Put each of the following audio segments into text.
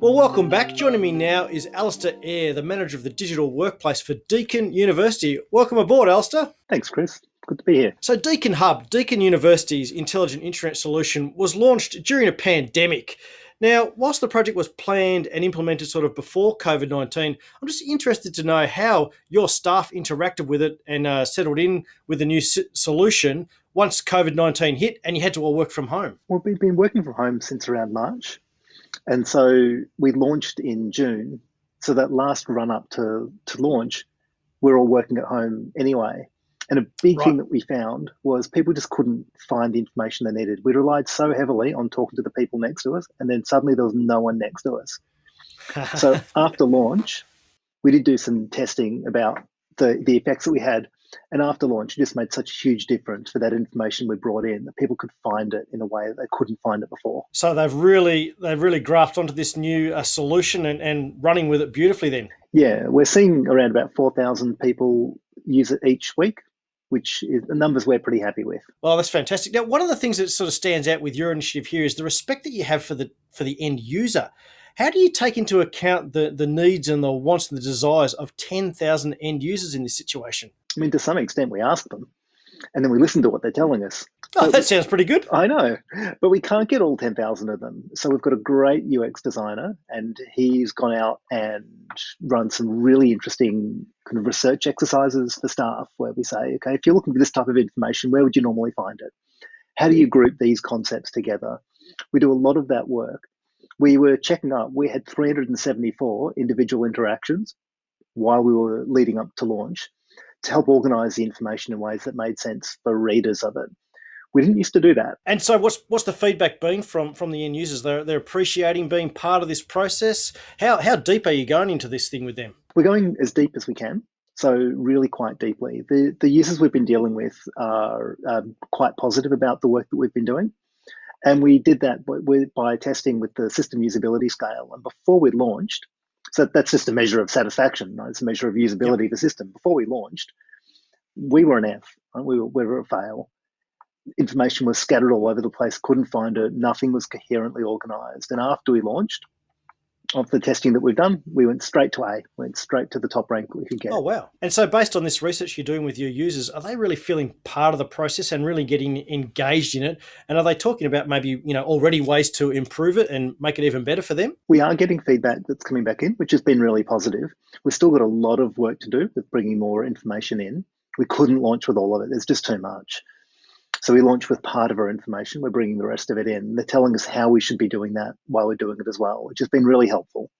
Well, welcome back. Joining me now is Alister Air, the manager of the digital workplace for Deakin University. Welcome aboard, Alister. Thanks, Chris. Good to be here. So Deakin Hub, Deakin University's intelligent intranet solution, was launched during a pandemic. Now, whilst the project was planned and implemented sort of before COVID-19, I'm just interested to know how your staff interacted with it and settled in with the new solution once COVID-19 hit and you had to all work from home. Well, we've been working from home since around March. And so we launched in June. So that last run up to launch, we're all working at home anyway. And a big thing that we found was people just couldn't find the information they needed. We relied so heavily on talking to the people next to us, and then suddenly there was no one next to us. So after launch, we did do some testing about the effects that we had. And after launch, it just made such a huge difference for that information we brought in that people could find it in a way that they couldn't find it before. So they've really grafted onto this new solution and running with it beautifully then. Yeah, we're seeing around about 4,000 people use it each week, which is the numbers we're pretty happy with. Well, that's fantastic. Now, one of the things that sort of stands out with your initiative here is the respect that you have for the end user. How do you take into account the needs and the wants and the desires of 10,000 end users in this situation? I mean, to some extent, we ask them, and then we listen to what they're telling us. Oh, that sounds pretty good. I know, but we can't get all 10,000 of them. So we've got a great UX designer, and he's gone out and run some really interesting kind of research exercises for staff where we say, okay, if you're looking for this type of information, where would you normally find it? How do you group these concepts together? We do a lot of that work. We were checking up, we had 374 individual interactions while we were leading up to launch to help organise the information in ways that made sense for readers of it. We didn't used to do that. And so what's the feedback been from the end users? They're appreciating being part of this process. How deep are you going into this thing with them? We're going as deep as we can, so really quite deeply. The users we've been dealing with are quite positive about the work that we've been doing. And we did that by testing with the system usability scale. And before we launched, so that's just a measure of satisfaction, right? It's a measure of usability of the system. Before we launched, we were an F, right? We were a fail. Information was scattered all over the place, couldn't find it, nothing was coherently organized. And after we launched, of the testing that we've done, we went straight to A, went straight to the top rank we could get. Oh, wow. And so based on this research you're doing with your users, are they really feeling part of the process and really getting engaged in it? And are they talking about maybe, already ways to improve it and make it even better for them? We are getting feedback that's coming back in, which has been really positive. We've still got a lot of work to do with bringing more information in. We couldn't launch with all of it. There's just too much. So we launched with part of our information. We're bringing the rest of it in. They're telling us how we should be doing that while we're doing it as well, which has been really helpful.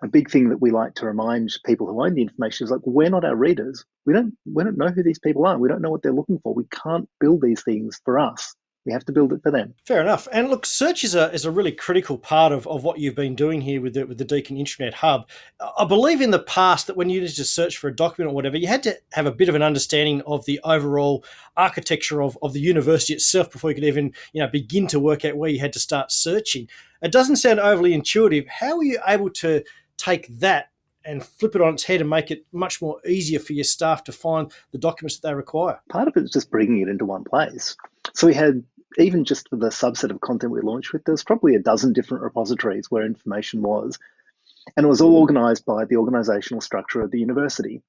A big thing that we like to remind people who own the information is like, we're not our readers. We don't know who these people are. We don't know what they're looking for. We can't build these things for us. We have to build it for them. Fair enough. And look, search is a really critical part of what you've been doing here with the Deakin Intranet Hub. I believe in the past that when you needed to search for a document or whatever, you had to have a bit of an understanding of the overall architecture of the university itself before you could even begin to work out where you had to start searching. It doesn't sound overly intuitive. How were you able to take that and flip it on its head and make it much more easier for your staff to find the documents that they require? Part of it is just bringing it into one place. So we had, even just for the subset of content we launched with, there's probably a dozen different repositories where information was. And it was all organised by the organisational structure of the university.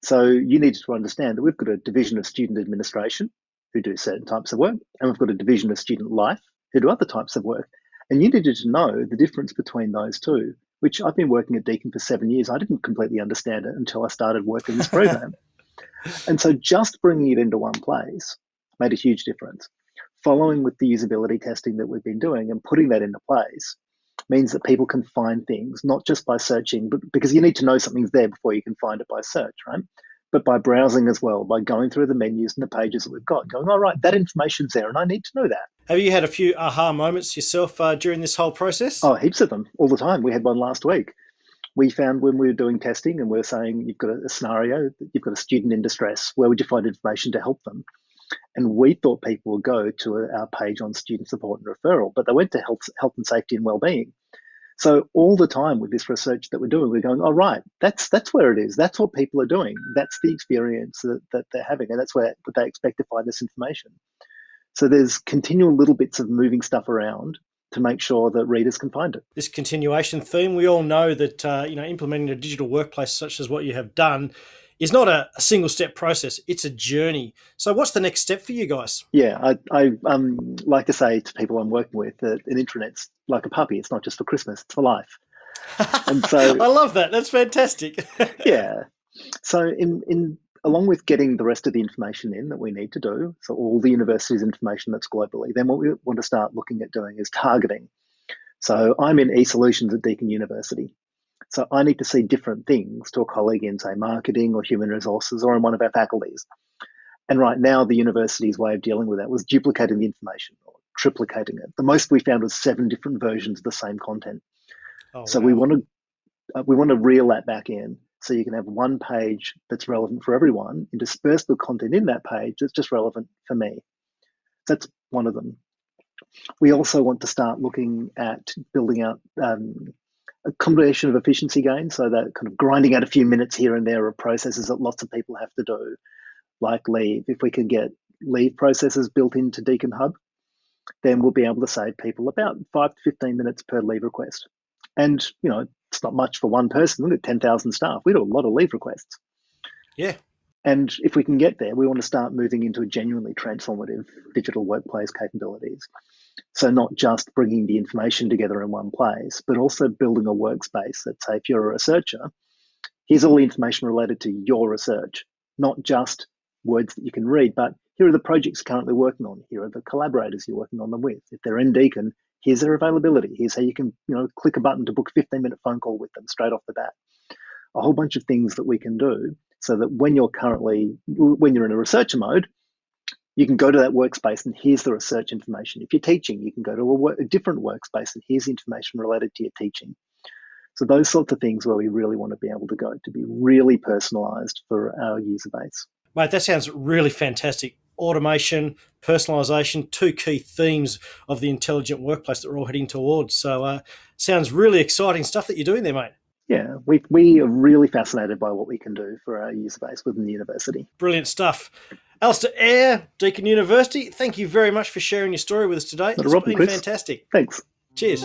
So you needed to understand that we've got a division of student administration who do certain types of work, and we've got a division of student life who do other types of work. And you needed to know the difference between those two, which I've been working at Deakin for 7 years. I didn't completely understand it until I started working this program. And so just bringing it into one place made a huge difference. Following with the usability testing that we've been doing and putting that into place means that people can find things, not just by searching, but because you need to know something's there before you can find it by search, right? But by browsing as well, by going through the menus and the pages that we've got, going, all right, that information's there and I need to know that. Have you had a few aha moments yourself during this whole process? Oh, heaps of them, all the time. We had one last week. We found when we were doing testing and we were saying, you've got a scenario, you've got a student in distress, where would you find information to help them? And we thought people would go to our page on student support and referral, but they went to health and safety and wellbeing. So all the time with this research that we're doing, we're going, oh, right, that's where it is. That's what people are doing. That's the experience that they're having, and that's where they expect to find this information. So there's continual little bits of moving stuff around to make sure that readers can find it. This continuation theme, we all know that implementing a digital workplace such as what you have done is not a single step process, it's a journey. So what's the next step for you guys? Yeah, I like to say to people I'm working with that an intranet's like a puppy. It's not just for Christmas, it's for life. And so I love that. That's fantastic. yeah. So in along with getting the rest of the information in that we need to do, so all the university's information that's globally, then what we want to start looking at doing is targeting. So I'm in e-solutions at Deakin University. So I need to see different things to a colleague in, say, marketing or human resources or in one of our faculties. And right now, the university's way of dealing with that was duplicating the information or triplicating it. The most we found was 7 different versions of the same content. Oh, So wow. we want to reel that back in, so you can have one page that's relevant for everyone and disperse the content in that page that's just relevant for me. That's one of them. We also want to start looking at building out a combination of efficiency gains, so that kind of grinding out a few minutes here and there of processes that lots of people have to do, like leave. If we can get leave processes built into Deakin Hub, then we'll be able to save people about 5 to 15 minutes per leave request. And, it's not much for one person. Look at 10,000 staff. We do a lot of leave requests. Yeah. And if we can get there, we want to start moving into a genuinely transformative digital workplace capabilities. So not just bringing the information together in one place, but also building a workspace that, say, if you're a researcher, here's all the information related to your research, not just words that you can read, but here are the projects you're currently working on. Here are the collaborators you're working on them with. If they're in Deakin, here's their availability. Here's how you can, click a button to book a 15-minute phone call with them straight off the bat. A whole bunch of things that we can do so that when you're in a researcher mode, you can go to that workspace and here's the research information. If you're teaching, you can go to a different workspace and here's information related to your teaching. So those sorts of things where we really want to be able to go to be really personalized for our user base. Mate, that sounds really fantastic. Automation, personalization, 2 key themes of the intelligent workplace that we're all heading towards. So sounds really exciting stuff that you're doing there, mate. Yeah, we are really fascinated by what we can do for our user base within the university. Brilliant stuff. Alister Air, Deakin University, thank you very much for sharing your story with us today. Not a problem, been Chris. fantastic. Thanks. Cheers.